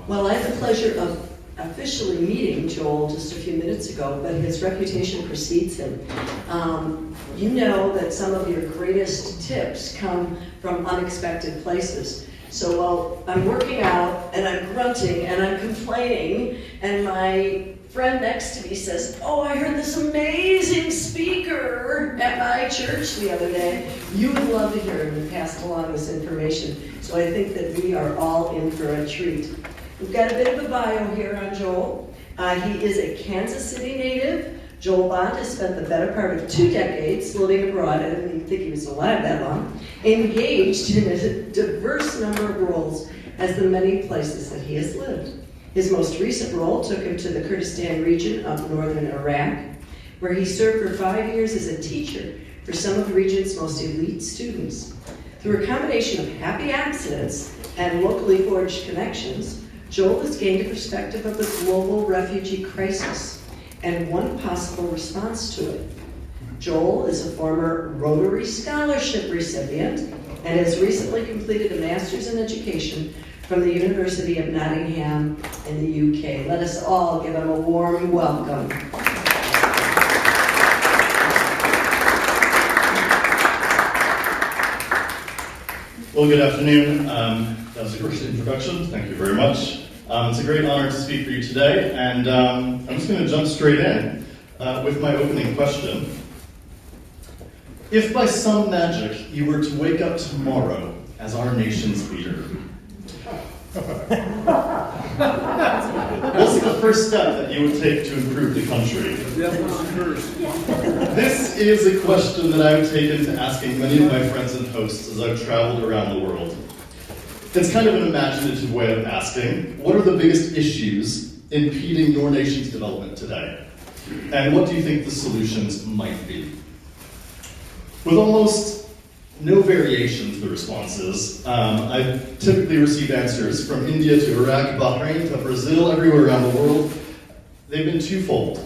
Well, I had the pleasure of officially meeting Joel just a few minutes ago, but his reputation precedes him. You know that some of your greatest tips come from unexpected places. So while I'm working out and I'm grunting and I'm complaining and my friend next to me says, "Oh, I heard this amazing speaker at my church the other day," you would love to hear him and pass along this information. So I think that we are all in for a treat. We've got a bit of a bio here on Joel. He is a Kansas City native. Joel Bond has spent the better part of 2 decades living abroad. I didn't even think he was alive that long. Engaged in a diverse number of roles as the many places that he has lived. His most recent role took him to the Kurdistan region of northern Iraq, where he served for 5 years as a teacher for some of the region's most elite students. Through a combination of happy accidents and locally forged connections, Joel has gained a perspective of the global refugee crisis and one possible response to it. Joel is a former Rotary Scholarship recipient and has recently completed a master's in education from the University of Nottingham in the UK. Let us all give him a warm welcome. Well, good afternoon. That was a great introduction. Thank you very much. It's a great honor to speak for you today, and I'm just going to jump straight in with my opening question. If by some magic you were to wake up tomorrow as our nation's leader, what's the first step that you would take to improve the country? This is a question that I've taken to asking many of my friends and hosts as I've traveled around the world. It's kind of an imaginative way of asking, what are the biggest issues impeding your nation's development today? And what do you think the solutions might be? With almost no variation to the responses, I've typically received answers from India to Iraq, Bahrain to Brazil, everywhere around the world. They've been twofold: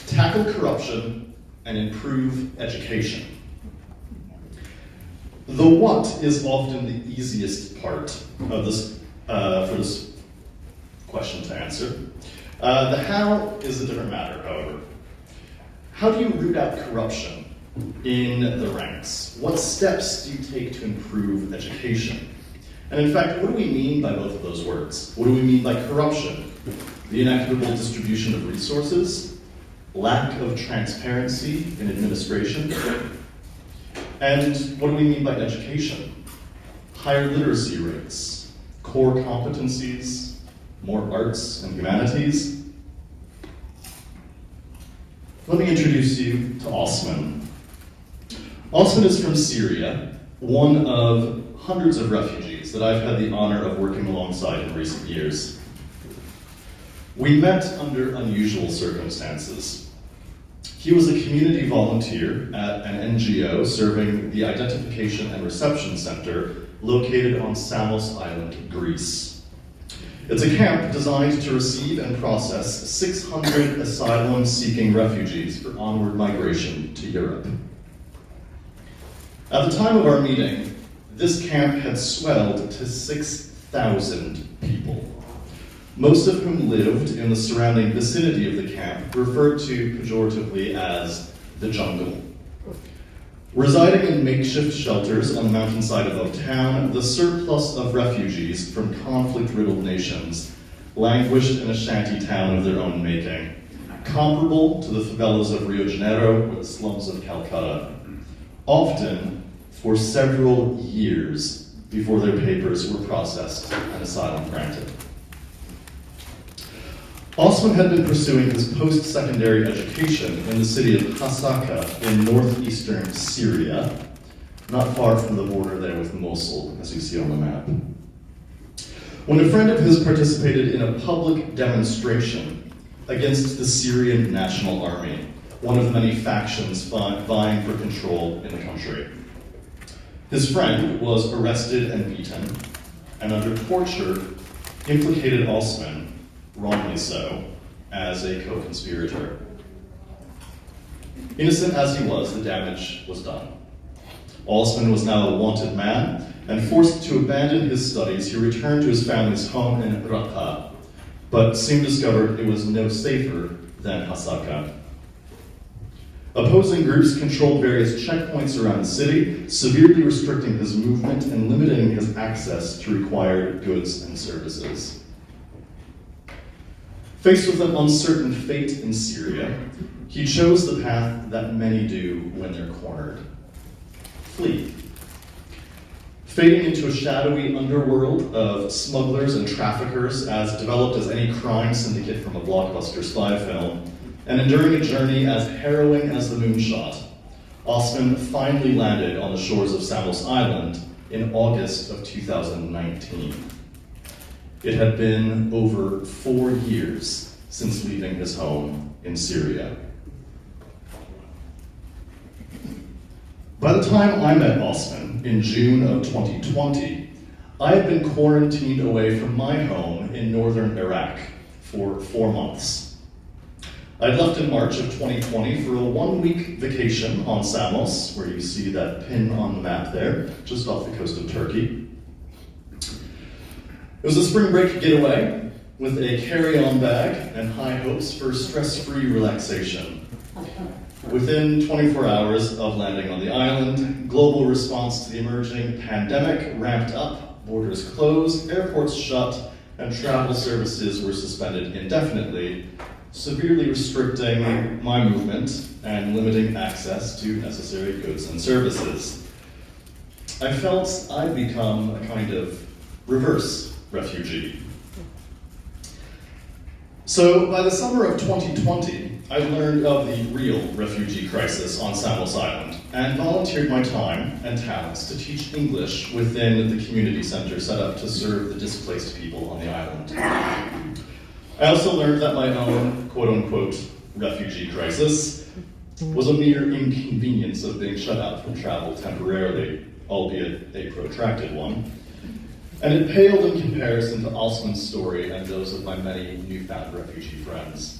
tackle corruption and improve education. The what is often the easiest part of this, for this question to answer. The how is a different matter, however. How do you root out corruption in the ranks? What steps do you take to improve education? And in fact, what do we mean by both of those words? What do we mean by corruption? The inequitable distribution of resources, lack of transparency in administration. And what do we mean by education? Higher literacy rates, core competencies, more arts and humanities. Let me introduce you to Osman. Osman is from Syria, one of hundreds of refugees that I've had the honor of working alongside in recent years. We met under unusual circumstances. He was a community volunteer at an NGO serving the Identification and Reception Center located on Samos Island, Greece. It's a camp designed to receive and process 600 asylum-seeking refugees for onward migration to Europe. At the time of our meeting, this camp had swelled to 6,000 people, most of whom lived in the surrounding vicinity of the camp, referred to pejoratively as the jungle. Residing in makeshift shelters on the mountainside above town, the surplus of refugees from conflict-riddled nations languished in a shanty town of their own making, comparable to the favelas of Rio de Janeiro or the slums of Calcutta, often for several years before their papers were processed and asylum granted. Osman had been pursuing his post-secondary education in the city of Hasaka in northeastern Syria, not far from the border there with Mosul, as you see on the map. When a friend of his participated in a public demonstration against the Syrian National Army, one of the many factions vying for control in the country. His friend was arrested and beaten, and under torture, implicated Osman, wrongly so, as a co-conspirator. Innocent as he was, the damage was done. Osman was now a wanted man, and forced to abandon his studies, he returned to his family's home in Raqqa, but soon discovered it was no safer than Hasaka. Opposing groups controlled various checkpoints around the city, severely restricting his movement and limiting his access to required goods and services. Faced with an uncertain fate in Syria, he chose the path that many do when they're cornered: flee. Fading into a shadowy underworld of smugglers and traffickers as developed as any crime syndicate from a blockbuster spy film, and enduring a journey as harrowing as the moonshot, Osman finally landed on the shores of Samos Island in August of 2019. It had been over 4 years since leaving his home in Syria. By the time I met Osman in June of 2020, I had been quarantined away from my home in northern Iraq for 4 months. I'd left in March of 2020 for a 1-week vacation on Samos, where you see that pin on the map there, just off the coast of Turkey. It was a spring break getaway with a carry-on bag and high hopes for stress-free relaxation. Within 24 hours of landing on the island, global response to the emerging pandemic ramped up, borders closed, airports shut, and travel services were suspended indefinitely, severely restricting my movement and limiting access to necessary goods and services. I felt I'd become a kind of reverse refugee. So by the summer of 2020, I learned of the real refugee crisis on Samos Island and volunteered my time and talents to teach English within the community center set up to serve the displaced people on the island. I also learned that my own quote-unquote refugee crisis was a mere inconvenience of being shut out from travel temporarily, albeit a protracted one. And it paled in comparison to Osman's story and those of my many newfound refugee friends.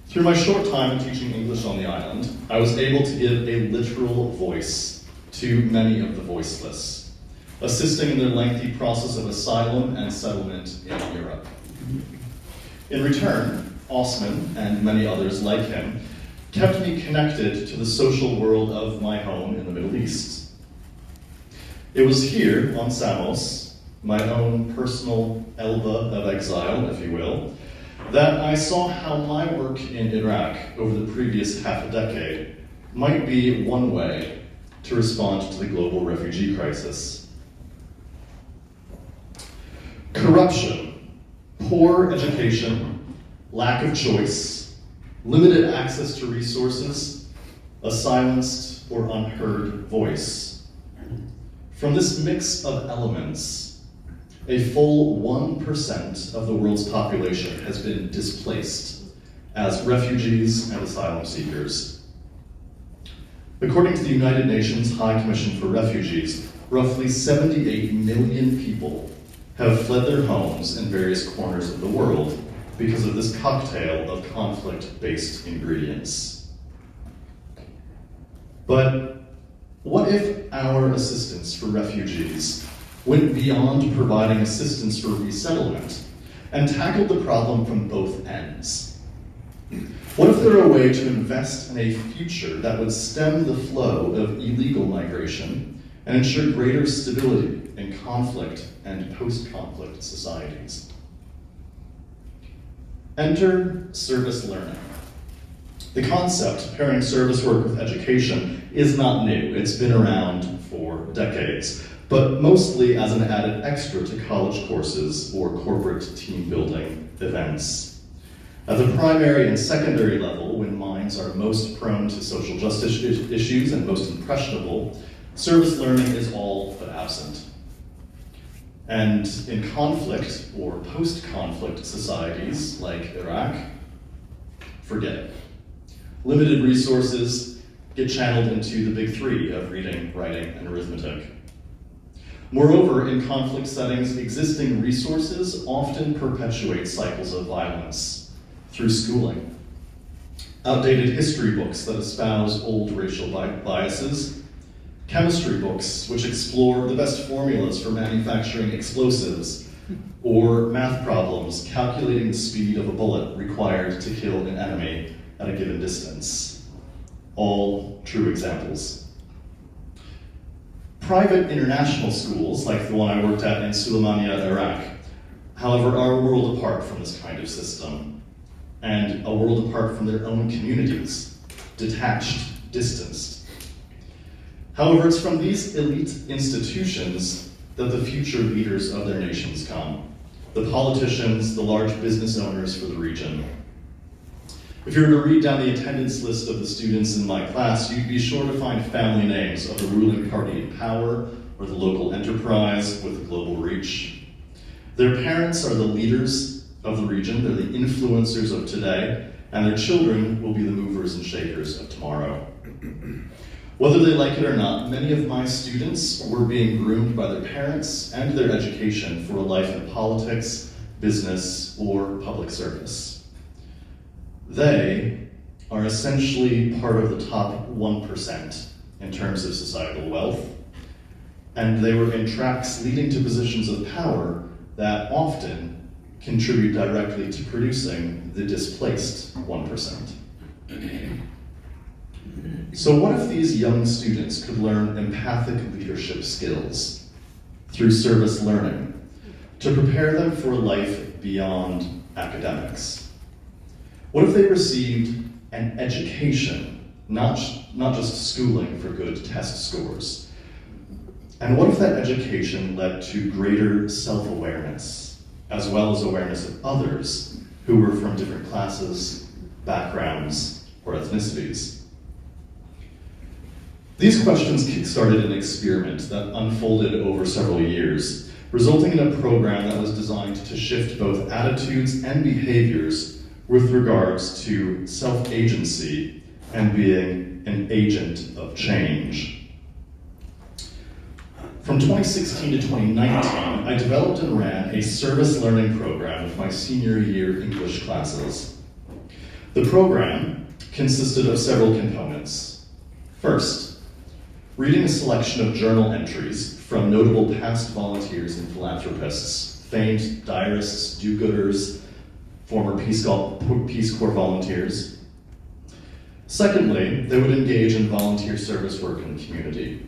Through my short time teaching English on the island, I was able to give a literal voice to many of the voiceless, assisting in their lengthy process of asylum and settlement in Europe. In return, Osman, and many others like him, kept me connected to the social world of my home in the Middle East. It was here on Samos, my own personal Elba of exile, if you will, that I saw how my work in Iraq over the previous half a decade might be one way to respond to the global refugee crisis. Corruption, poor education, lack of choice, limited access to resources, a silenced or unheard voice. From this mix of elements, a full 1% of the world's population has been displaced as refugees and asylum seekers. According to the United Nations High Commission for Refugees, roughly 78 million people have fled their homes in various corners of the world because of this cocktail of conflict-based ingredients. But what if our assistance for refugees went beyond providing assistance for resettlement and tackled the problem from both ends? What if there were a way to invest in a future that would stem the flow of illegal migration and ensure greater stability in conflict and post-conflict societies? Enter service learning. The concept pairing service work with education is not new. It's been around for decades, but mostly as an added extra to college courses or corporate team building events. At the primary and secondary level, when minds are most prone to social justice issues and most impressionable, service learning is all but absent. And in conflict or post-conflict societies like Iraq, forget it. Limited resources get channeled into the big three of reading, writing, and arithmetic. Moreover, in conflict settings, existing resources often perpetuate cycles of violence through schooling. Outdated history books that espouse old racial biases chemistry books which explore the best formulas for manufacturing explosives, or math problems calculating the speed of a bullet required to kill an enemy at a given distance. All true examples. Private international schools, like the one I worked at in Suleimania, Iraq, however, are a world apart from this kind of system, and a world apart from their own communities, detached, distanced. However, it's from these elite institutions that the future leaders of their nations come, the politicians, the large business owners for the region. If you were to read down the attendance list of the students in my class, you'd be sure to find family names of the ruling party in power or the local enterprise with a global reach. Their parents are the leaders of the region, they're the influencers of today, and their children will be the movers and shakers of tomorrow. Whether they like it or not, many of my students were being groomed by their parents and their education for a life in politics, business, or public service. They are essentially part of the top 1% in terms of societal wealth, and they were in tracks leading to positions of power that often contribute directly to producing the displaced 1%. So what if these young students could learn empathic leadership skills through service learning to prepare them for a life beyond academics? What if they received an education, not just schooling for good test scores? And what if that education led to greater self-awareness, as well as awareness of others who were from different classes, backgrounds, or ethnicities? These questions kickstarted an experiment that unfolded over several years, resulting in a program that was designed to shift both attitudes and behaviors with regards to self-agency and being an agent of change. From 2016 to 2019, I developed and ran a service learning program with my senior year English classes. The program consisted of several components. First, reading a selection of journal entries from notable past volunteers and philanthropists, famed diarists, do-gooders, former Peace Corps volunteers. Secondly, they would engage in volunteer service work in the community.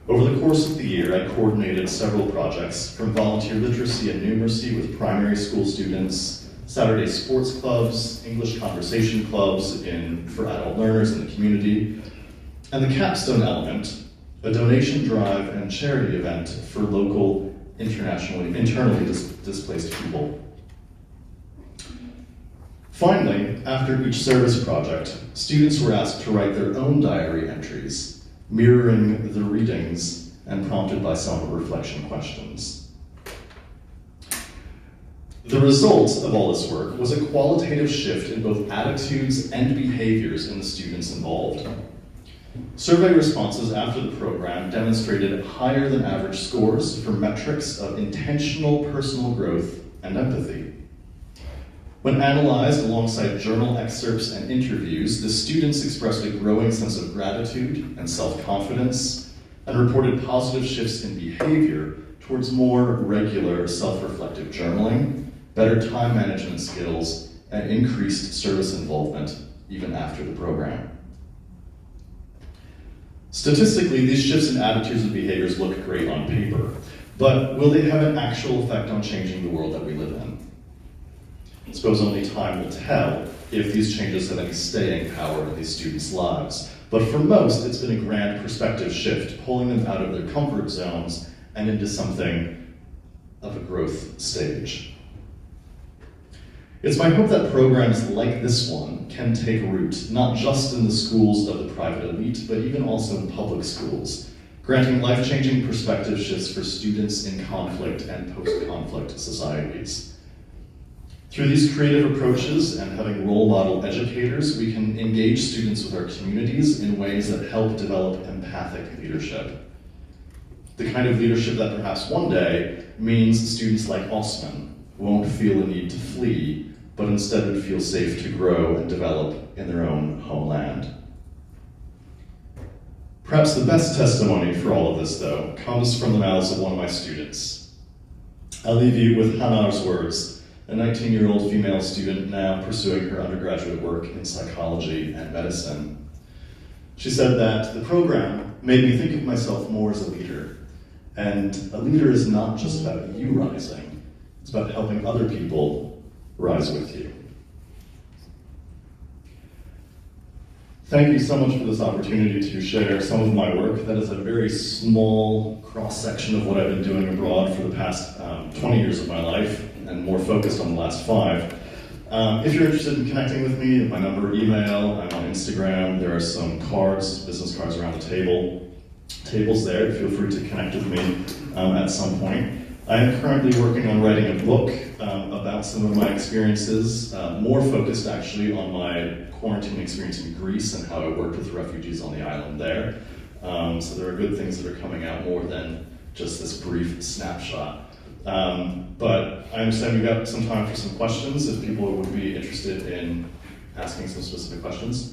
Over the course of the year, I coordinated several projects, from volunteer literacy and numeracy with primary school students, Saturday sports clubs, English conversation clubs for adult learners in the community, and the capstone element, a donation drive and charity event for local, internally displaced people. Finally, after each service project, students were asked to write their own diary entries, mirroring the readings and prompted by self-reflection questions. The result of all this work was a qualitative shift in both attitudes and behaviors in the students involved. Survey responses after the program demonstrated higher than average scores for metrics of intentional personal growth and empathy. When analyzed alongside journal excerpts and interviews, the students expressed a growing sense of gratitude and self-confidence and reported positive shifts in behavior towards more regular self-reflective journaling, better time management skills, and increased service involvement even after the program. Statistically, these shifts in attitudes and behaviors look great on paper, but will they have an actual effect on changing the world that we live in? I suppose only time will tell if these changes have any staying power in these students' lives. But for most, it's been a grand perspective shift, pulling them out of their comfort zones and into something of a growth stage. It's my hope that programs like this one can take root, not just in the schools of the private elite, but even also in public schools, granting life-changing perspective shifts for students in conflict and post-conflict societies. Through these creative approaches and having role model educators, we can engage students with our communities in ways that help develop empathic leadership. The kind of leadership that perhaps one day means students like Osman won't feel a need to flee, but instead would feel safe to grow and develop in their own homeland. Perhaps the best testimony for all of this, though, comes from the mouths of one of my students. I'll leave you with Hanar's words, a 19-year-old female student now pursuing her undergraduate work in psychology and medicine. She said that the program made me think of myself more as a leader. And a leader is not just about you rising, it's about helping other people rise with you. Thank you so much for this opportunity to share some of my work. That is a very small cross-section of what I've been doing abroad for the past 20 years of my life, and more focused on the last 5. If you're interested in connecting with me, my number, email, I'm on Instagram. There are some cards, business cards around the tables there. Feel free to connect with me at some point. I am currently working on writing a book about some of my experiences, more focused actually on my quarantine experience in Greece and how I worked with refugees on the island there. So there are good things that are coming out more than just this brief snapshot. But I understand we've got some time for some questions if people would be interested in asking some specific questions.